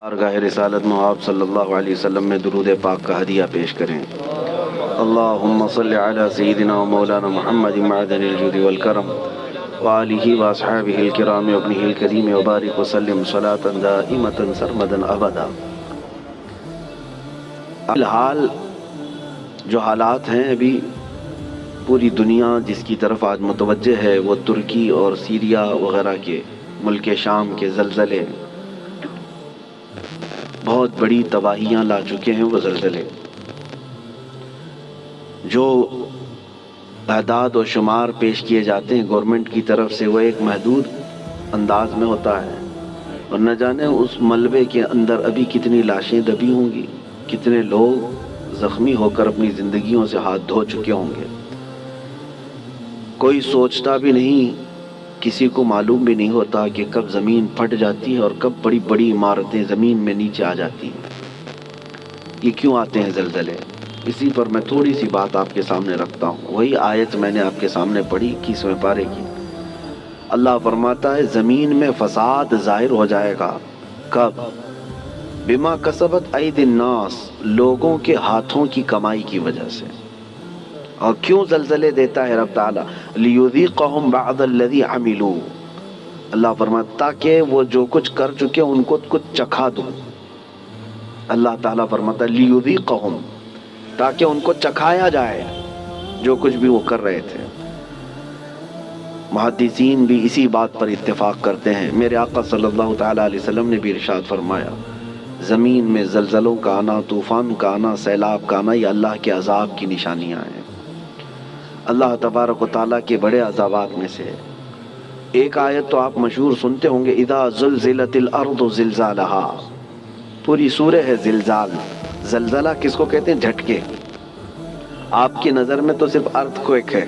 بارگاہ رسالت میں آپ صلی اللہ علیہ وسلم میں درود پاک کا ہدیہ پیش کریں۔ اللہم صلی علی سیدنا و مولانا محمد معدن الجود والکرم وآلہ واصحابہ الکرام وابنہ الکریم وبارک وسلم صلاة دائمة سرمدا ابدا۔ الحال جو حالات ہیں ابھی پوری دنیا جس کی طرف آج متوجہ ہے وہ ترکی اور سیریا وغیرہ کے ملک شام کے زلزلے بہت بڑی تباہیاں لا چکے ہیں۔ وہ زلزلے جو اعداد و شمار پیش کیے جاتے ہیں گورنمنٹ کی طرف سے وہ ایک محدود انداز میں ہوتا ہے، اور نہ جانے اس ملبے کے اندر ابھی کتنی لاشیں دبی ہوں گی، کتنے لوگ زخمی ہو کر اپنی زندگیوں سے ہاتھ دھو چکے ہوں گے۔ کوئی سوچتا بھی نہیں، کسی کو معلوم بھی نہیں ہوتا کہ کب زمین پھٹ جاتی ہے اور کب بڑی بڑی عمارتیں زمین میں نیچے آ جاتی ہیں۔ یہ کیوں آتے ہیں زلزلے؟ اسی پر میں تھوڑی سی بات آپ کے سامنے رکھتا ہوں۔ وہی آیت میں نے آپ کے سامنے پڑھی 21ویں پارے کی۔ اللہ فرماتا ہے زمین میں فساد ظاہر ہو جائے گا۔ کب؟ بما کسبت اید الناس، لوگوں کے ہاتھوں کی کمائی کی وجہ سے۔ اور کیوں زلزلے دیتا ہے رب تعالیٰ؟ لیذیقہم بعض الذی عملوا، اللہ فرماتا تاکہ وہ جو کچھ کر چکے ان کو کچھ چکھا دوں۔ اللہ تعالیٰ فرماتا لیذیقہم، تاکہ ان کو چکھایا جائے جو کچھ بھی وہ کر رہے تھے۔ محدثین بھی اسی بات پر اتفاق کرتے ہیں۔ میرے آقا صلی اللہ تعالیٰ علیہ وسلم نے بھی ارشاد فرمایا زمین میں زلزلوں کا آنا، طوفان کا آنا، سیلاب کا آنا، یہ اللہ کے عذاب کی نشانیاں ہیں۔ اللہ تبارک و تعالیٰ کے بڑے عذابات میں سے ایک آیت تو آپ مشہور سنتے ہوں گے، اذا زلزلت الارض زلزالہا، پوری سورہ ہے زلزال۔ زلزلہ کس کو کہتے ہیں؟ جھٹکے۔ آپ کی نظر میں تو صرف ارتھ کوئک ہے،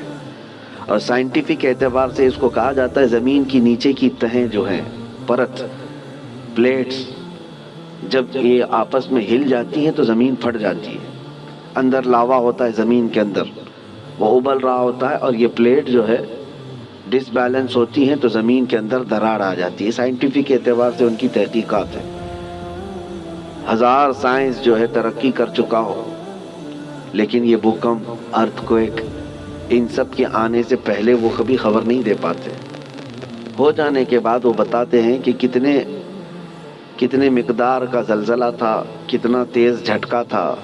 اور سائنٹیفک اعتبار سے اس کو کہا جاتا ہے زمین کی نیچے کی تہیں جو ہیں، پرت، پلیٹس، جب یہ آپس میں ہل جاتی ہیں تو زمین پھٹ جاتی ہے۔ اندر لاوا ہوتا ہے زمین کے اندر، وہ ابل رہا ہوتا ہے، اور یہ پلیٹ جو ہے ڈس بیلنس ہوتی ہیں تو زمین کے اندر دراڑ آ جاتی ہے۔ سائنٹیفک اعتبار سے ان کی تحقیقات ہیں۔ ہزار سائنس جو ہے ترقی کر چکا ہو، لیکن یہ بھوکمپ، ارتھ کوئک، ان سب کے آنے سے پہلے وہ کبھی خبر نہیں دے پاتے۔ ہو جانے کے بعد وہ بتاتے ہیں کہ کتنے مقدار کا زلزلہ تھا، کتنا تیز جھٹکا تھا،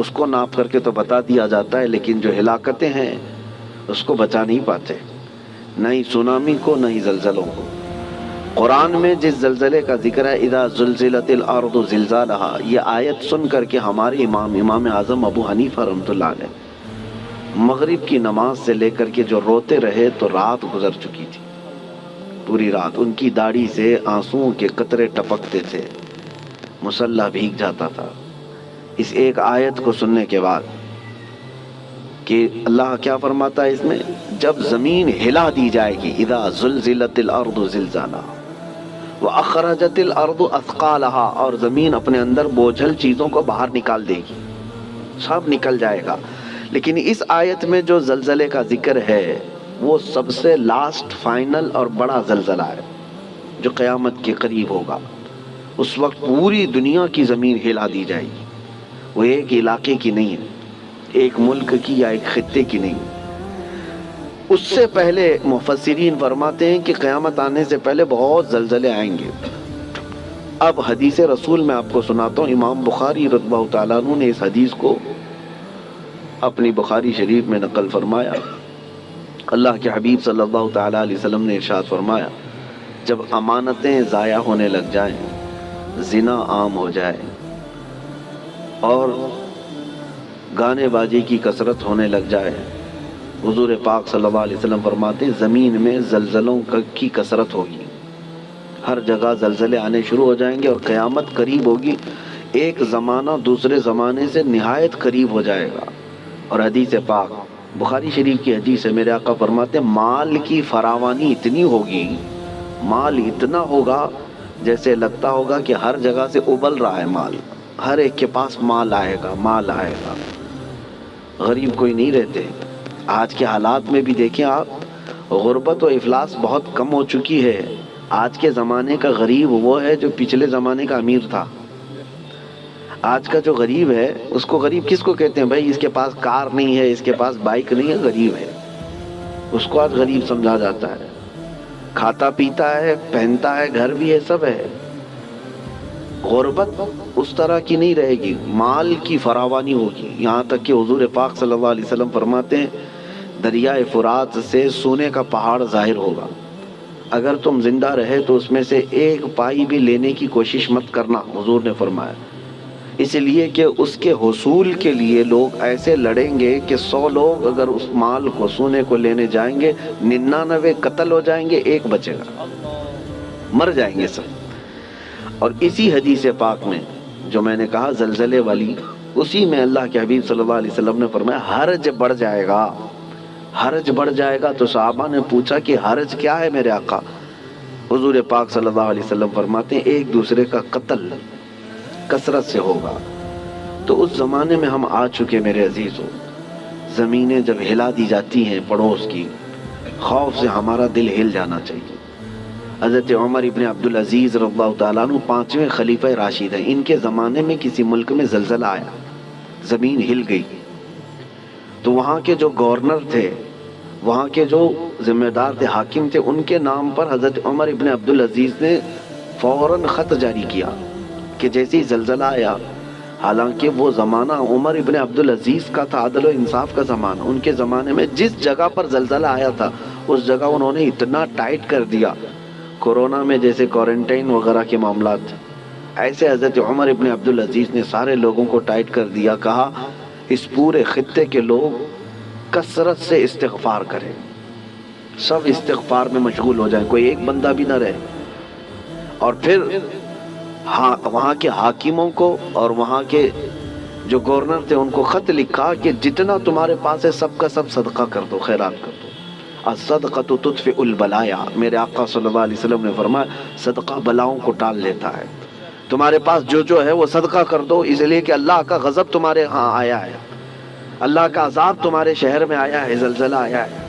اس کو ناپ کر کے تو بتا دیا جاتا ہے، لیکن جو ہلاکتیں ہیں اس کو بچا نہیں پاتے، نہ ہی سونامی کو نہ ہی زلزلوں کو۔ قرآن میں جس زلزلے کا ذکر ہے اذا زلزلت الارض زلزالہا، یہ آیت سن کر کے ہمارے امام اعظم ابو حنیفہ رحمۃ اللہ علیہ مغرب کی نماز سے لے کر کے جو روتے رہے تو رات گزر چکی تھی، پوری رات ان کی داڑھی سے آنسوؤں کے قطرے ٹپکتے تھے، مصلی بھیگ جاتا تھا اس ایک آیت کو سننے کے بعد کہ اللہ کیا فرماتا ہے اس میں، جب زمین ہلا دی جائے گی، اذا زلزلت الارض زلزالہا واخرجت الارض اثقالہا، اور زمین اپنے اندر بوجھل چیزوں کو باہر نکال دے گی، سب نکل جائے گا۔ لیکن اس آیت میں جو زلزلے کا ذکر ہے وہ سب سے لاسٹ، فائنل اور بڑا زلزلہ ہے جو قیامت کے قریب ہوگا۔ اس وقت پوری دنیا کی زمین ہلا دی جائے گی، وہ ایک علاقے کی نہیں ہے، ایک ملک کی یا ایک خطے کی نہیں۔ اس سے پہلے مفسرین فرماتے ہیں کہ قیامت آنے سے پہلے بہت زلزلے آئیں گے۔ اب حدیث رسول میں آپ کو سناتا ہوں، امام بخاری رضی اللہ تعالیٰ عنہ نے اس حدیث کو اپنی بخاری شریف میں نقل فرمایا۔ اللہ کے حبیب صلی اللہ تعالیٰ علیہ وسلم نے ارشاد فرمایا جب امانتیں ضائع ہونے لگ جائیں، زنا عام ہو جائے اور گانے بازی کی کثرت ہونے لگ جائے، حضور پاک صلی اللہ علیہ وسلم فرماتے ہیں زمین میں زلزلوں کی کثرت ہوگی، ہر جگہ زلزلے آنے شروع ہو جائیں گے اور قیامت قریب ہوگی، ایک زمانہ دوسرے زمانے سے نہایت قریب ہو جائے گا۔ اور حدیث پاک بخاری شریف کی حدیث ہے، میرے آقا فرماتے ہیں مال کی فراوانی اتنی ہوگی، مال اتنا ہوگا جیسے لگتا ہوگا کہ ہر جگہ سے ابل رہا ہے مال، ہر ایک کے پاس مال آئے گا، مال آئے گا، غریب کوئی نہیں رہتے۔ آج کے حالات میں بھی دیکھیں آپ، غربت و افلاس بہت کم ہو چکی ہے۔ آج کے زمانے کا غریب وہ ہے جو پچھلے زمانے کا امیر تھا، آج کا جو غریب ہے اس کو غریب کس کو کہتے ہیں؟ بھائی اس کے پاس کار نہیں ہے، اس کے پاس بائک نہیں ہے، غریب ہے، اس کو آج غریب سمجھا جاتا ہے۔ کھاتا پیتا ہے، پہنتا ہے، گھر بھی ہے، سب ہے۔ غربت اس طرح کی نہیں رہے گی، مال کی فراوانی ہوگی، یہاں تک کہ حضور پاک صلی اللہ علیہ وسلم فرماتے ہیں دریائے فرات سے سونے کا پہاڑ ظاہر ہوگا، اگر تم زندہ رہے تو اس میں سے ایک پائی بھی لینے کی کوشش مت کرنا، حضور نے فرمایا، اس لیے کہ اس کے حصول کے لیے لوگ ایسے لڑیں گے کہ 100 لوگ اگر اس مال کو، سونے کو لینے جائیں گے، 99 قتل ہو جائیں گے، ایک بچے گا، مر جائیں گے سب۔ اور اسی حدیث پاک میں جو میں نے کہا زلزلے والی، اسی میں اللہ کے حبیب صلی اللہ علیہ وسلم نے فرمایا حرج بڑھ جائے گا، حرج بڑھ جائے گا۔ تو صحابہ نے پوچھا کہ حرج کیا ہے میرے آقا؟ حضور پاک صلی اللہ علیہ وسلم فرماتے ہیں ایک دوسرے کا قتل کثرت سے ہوگا۔ تو اس زمانے میں ہم آ چکے میرے عزیزوں، زمینیں جب ہلا دی جاتی ہیں پڑوس کی، خوف سے ہمارا دل ہل جانا چاہیے۔ حضرت عمر ابن عبدالعزیز رضی اللہ تعالیٰ عنہ 5ویں خلیفہ راشد ہیں، ان کے زمانے میں کسی ملک میں زلزلہ آیا، زمین ہل گئی، تو وہاں کے جو گورنر تھے، وہاں کے جو ذمہ دار تھے، حاکم تھے، ان کے نام پر حضرت عمر ابن عبدالعزیز نے فوراً خط جاری کیا کہ جیسے ہی زلزلہ آیا، حالانکہ وہ زمانہ عمر ابن عبدالعزیز کا تھا، عدل و انصاف کا زمانہ، ان کے زمانے میں جس جگہ پر زلزلہ آیا تھا اس جگہ انہوں نے اتنا ٹائٹ کر دیا، کورونا میں جیسے کوارنٹائن وغیرہ کے معاملات، ایسے حضرت عمر ابن عبدالعزیز نے سارے لوگوں کو ٹائٹ کر دیا، کہا اس پورے خطے کے لوگ کثرت سے استغفار کریں، سب استغفار میں مشغول ہو جائیں، کوئی ایک بندہ بھی نہ رہے۔ اور پھر وہاں کے حاکموں کو اور وہاں کے جو گورنر تھے ان کو خط لکھا کہ جتنا تمہارے پاس ہے سب کا سب صدقہ کر دو، خیرات کر دو، الصدقۃ تطفئ البلایا، میرے آقا صلی اللہ علیہ وسلم نے فرمایا صدقہ بلاؤں کو ٹال لیتا ہے، تمہارے پاس جو ہے وہ صدقہ کر دو، اس لیے کہ اللہ کا غضب تمہارے ہاں آیا ہے، اللہ کا عذاب تمہارے شہر میں آیا ہے، زلزلہ آیا ہے۔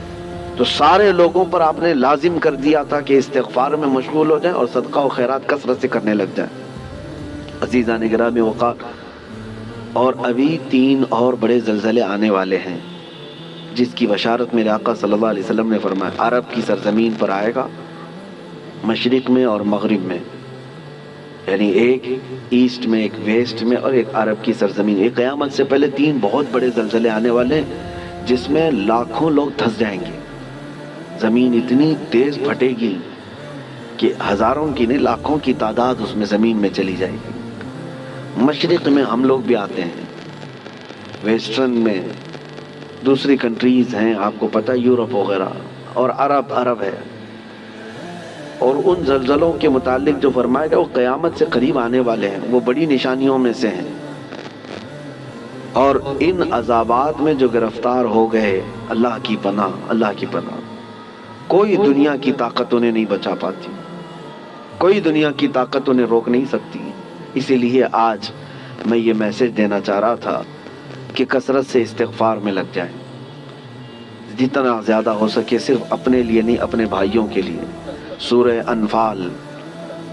تو سارے لوگوں پر آپ نے لازم کر دیا تھا کہ استغفار میں مشغول ہو جائیں اور صدقہ و خیرات کثرت سے کرنے لگ جائیں۔ عزیزان گرامی وقار، اور ابھی 3 اور بڑے زلزلے آنے والے ہیں جس کی بشارت میرے آقا صلی اللہ علیہ وسلم نے فرمایا، عرب کی سرزمین پر آئے گا، مشرق میں اور مغرب میں، یعنی ایک ایسٹ میں، ایک ویسٹ میں، اور ایک عرب کی سرزمین۔ ایک قیامت سے پہلے 3 بہت بڑے زلزلے آنے والے ہیں جس میں لاکھوں لوگ دھنس جائیں گے، زمین اتنی تیز پھٹے گی کہ ہزاروں کی نہیں لاکھوں کی تعداد اس میں زمین میں چلی جائے گی۔ مشرق میں ہم لوگ بھی آتے ہیں، ویسٹرن میں دوسری کنٹریز ہیں، آپ کو پتہ یورپ وغیرہ، اور عرب ہے۔ اور ان زلزلوں کے متعلق جو فرمایا گیا وہ قیامت سے قریب آنے والے ہیں، وہ بڑی نشانیوں میں سے ہیں۔ اور ان عذابات میں جو گرفتار ہو گئے، اللہ کی پناہ، اللہ کی پناہ، کوئی دنیا کی طاقت انہیں نہیں بچا پاتی، کوئی دنیا کی طاقت انہیں روک نہیں سکتی۔ اسی لیے آج میں یہ میسج دینا چاہ رہا تھا کہ کثرت سے استغفار میں لگ جائیں، جتنا زیادہ ہو سکے، صرف اپنے لیے نہیں، اپنے بھائیوں کے لیے۔ سورہ انفال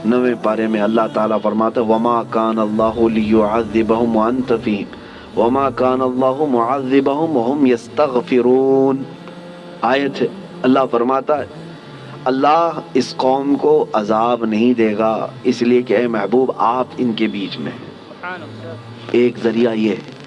9ویں پارے میں اللہ تعالیٰ فرماتا ہے وَمَا كَانَ اللَّهُ لِيُعَذِّبَهُمْ وَأَنْتَ فِيهِمْ وَمَا كَانَ اللَّهُ مُعَذِّبَهُمْ وَهُمْ يَسْتَغْفِرُونَ۔ آیت ہے، اللہ فرماتا ہے اللہ اس قوم کو عذاب نہیں دے گا اس لیے کہ اے محبوب آپ ان کے بیچ میں ہیں۔ ایک ذریعہ یہ ہے۔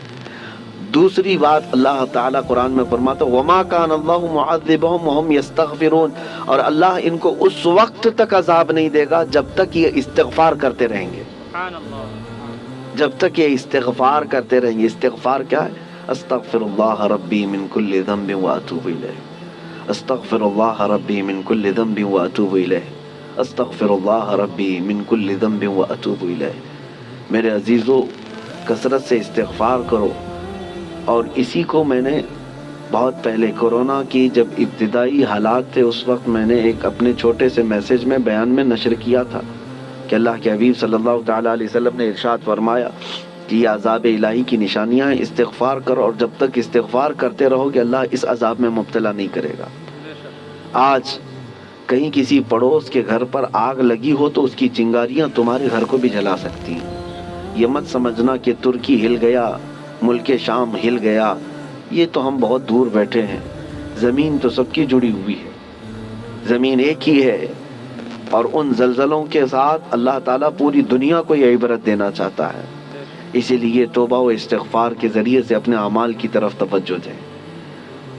دوسری بات اللہ تعالیٰ قرآن میں فرماتا وَمَا كَانَ اللَّهُ مُعَذِّبَهُمْ وَهُمْ يَسْتَغْفِرُونَ، اور اللہ ان کو اس وقت تک عذاب نہیں دے گا جب تک یہ استغفار کرتے رہیں گے، جب تک یہ استغفار کرتے رہیں گے۔ استغفار کیا ہے؟ استغفر اللہ ربی من کل ذنب واتوب الیہ، استغفر اللہ ربی من کل ذنب واتوب الیہ، استغفر اللہ ربی من کل ذنب واتوب الیہ۔ میرے عزیزو، کثرت سے استغفار کرو۔ اور اسی کو میں نے بہت پہلے کورونا کی جب ابتدائی حالات تھے اس وقت میں نے ایک اپنے چھوٹے سے میسج میں بیان میں نشر کیا تھا کہ اللہ کے حبیب صلی اللہ تعالیٰ علیہ وسلم نے ارشاد فرمایا کہ یہ عذاب الہی کی نشانیاں ہیں، استغفار کرو، اور جب تک استغفار کرتے رہو گے اللہ اس عذاب میں مبتلا نہیں کرے گا۔ آج کہیں کسی پڑوس کے گھر پر آگ لگی ہو تو اس کی چنگاریاں تمہارے گھر کو بھی جلا سکتی ہیں، یہ مت سمجھنا کہ ترکی ہل گیا، ملک شام ہل گیا، یہ تو ہم بہت دور بیٹھے ہیں، زمین تو سب کی جڑی ہوئی ہے، زمین ایک ہی ہے، اور ان زلزلوں کے ساتھ اللہ تعالیٰ پوری دنیا کو یہ عبرت دینا چاہتا ہے۔ اسی لیے توبہ و استغفار کے ذریعے سے اپنے اعمال کی طرف توجہ دیں،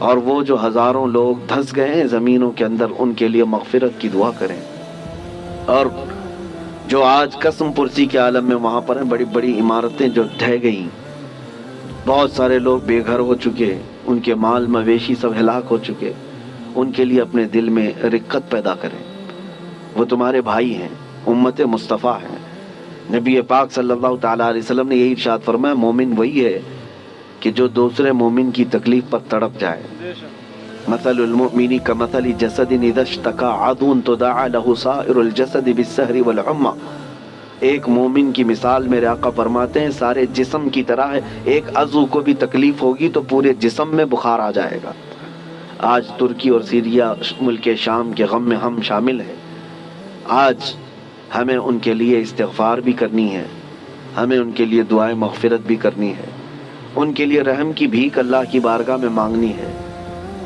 اور وہ جو ہزاروں لوگ دھنس گئے ہیں زمینوں کے اندر، ان کے لیے مغفرت کی دعا کریں، اور جو آج قسم پرسی کے عالم میں وہاں پر ہیں، بڑی بڑی عمارتیں جو ڈھہ گئیں، بہت سارے لوگ بے گھر ہو چکے، ان کے مال مویشی سب ہلاک ہو چکے، ان کے لیے اپنے دل میں رقت پیدا کریں، وہ تمہارے بھائی ہیں، امت مصطفیٰ ہیں۔ نبی پاک صلی اللہ تعالیٰ علیہ وسلم نے یہی ارشاد فرمایا، مومن وہی ہے کہ جو دوسرے مومن کی تکلیف پر تڑپ جائے۔ مثل المؤمن کمثل جسد اذا اشتكى عضو تداعى له سائر الجسد بالسهر والحمى۔ ایک مومن کی مثال میرے آقا فرماتے ہیں سارے جسم کی طرح ہے، ایک عضو کو بھی تکلیف ہوگی تو پورے جسم میں بخار آ جائے گا۔ آج ترکی اور سیریا ملک شام کے غم میں ہم شامل ہیں، آج ہمیں ان کے لیے استغفار بھی کرنی ہے، ہمیں ان کے لیے دعائیں مغفرت بھی کرنی ہے، ان کے لیے رحم کی بھیک اللہ کی بارگاہ میں مانگنی ہے۔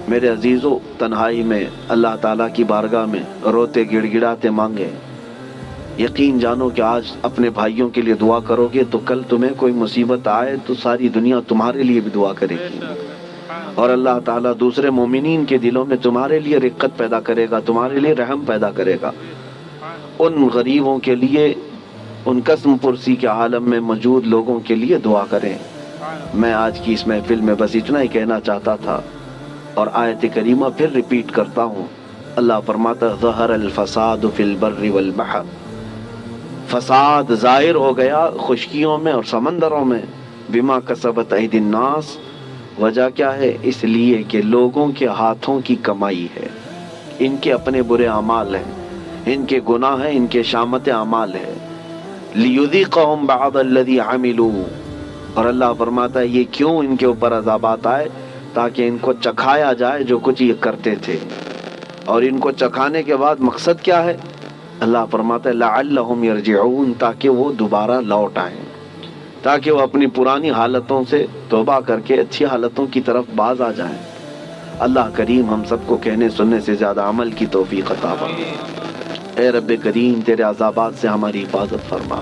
میرے عزیزو، تنہائی میں اللہ تعالیٰ کی بارگاہ میں روتے گڑ گڑاتے مانگے، یقین جانو کہ آج اپنے بھائیوں کے لیے دعا کرو گے تو کل تمہیں کوئی مصیبت آئے تو ساری دنیا تمہارے لیے بھی دعا کرے گی، اور اللہ تعالیٰ دوسرے مومنین کے دلوں میں تمہارے لیے رقت پیدا کرے گا، تمہارے لیے رحم پیدا کرے گا۔ ان غریبوں کے لیے، ان قسم پرسی کے عالم میں موجود لوگوں کے لیے دعا کریں۔ میں آج کی اس محفل میں بس اتنا ہی کہنا چاہتا تھا، اور آیت کریمہ پھر ریپیٹ کرتا ہوں۔ اللہ فرماتا ظہر الفساد فی البر والبحر، فساد ظاہر ہو گیا خشکیوں میں اور سمندروں میں، بما کسبت ایدی الناس، وجہ کیا ہے؟ اس لیے کہ لوگوں کے ہاتھوں کی کمائی ہے، ان کے اپنے برے اعمال ہیں، ان کے گناہ ہیں، ان کے شامت اعمال ہے۔ لیذیقہم بعض الذی عملوا، اور اللہ فرماتا ہے یہ کیوں ان کے اوپر عذابات آئے؟ تاکہ ان کو چکھایا جائے جو کچھ یہ کرتے تھے، اور ان کو چکھانے کے بعد مقصد کیا ہے؟ اللہ فرماتا ہے لعلہم یرجعون، تاکہ وہ دوبارہ لوٹ آئیں، تاکہ وہ اپنی پرانی حالتوں سے توبہ کر کے اچھی حالتوں کی طرف باز آ جائیں۔ اللہ کریم ہم سب کو کہنے سننے سے زیادہ عمل کی توفیق عطا فرما۔ اے رب کریم تیرے عذابات سے ہماری حفاظت فرما،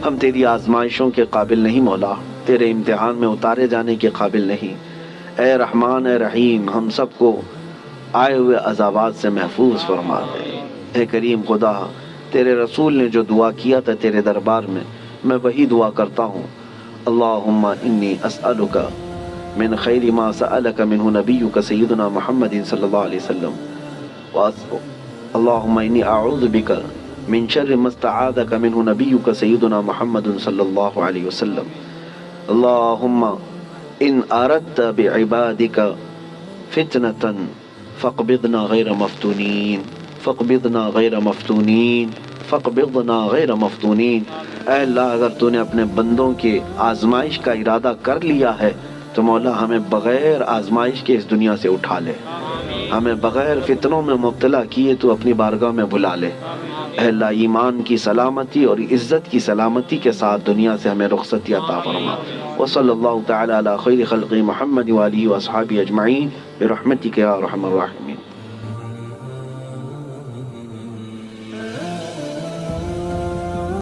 ہم تیری آزمائشوں کے قابل نہیں مولا، تیرے امتحان میں اتارے جانے کے قابل نہیں۔ اے رحمان اے رحیم ہم سب کو آئے ہوئے عذابات سے محفوظ فرما دے۔ اے کریم خدا، تیرے رسول نے جو دعا کیا تھا تیرے دربار میں وہی دعا کرتا ہوں۔ اللہم انی اسألک من خیر ما سألک منہ نبیک سیدنا محمد صلی اللہ علیہ وسلم، اللہم انی اعوذ بک من شر ما استعاذک منہ نبیک سیدنا محمد صلی اللہ علیہ وسلم، اللہم ان اردت بعبادک فتنة فاقبضنا غیر مفتونین، فاقبضنا غیر مفتونین، فاقبضنا غیر مفتونین۔ اے اللہ اگر تو نے اپنے بندوں کے آزمائش کا ارادہ کر لیا ہے تو مولا ہمیں بغیر آزمائش کے اس دنیا سے اٹھا لے، ہمیں بغیر فتنوں میں مبتلا کیے تو اپنی بارگاہ میں بلا لے۔ اے اللہ ایمان کی سلامتی اور عزت کی سلامتی کے ساتھ دنیا سے ہمیں رخصتی عطا فرما۔ وصلی اللہ تعالی علی خیر خلق محمد وآلہ واصحابہ اجمعین برحمتک یا ارحم الراحمین۔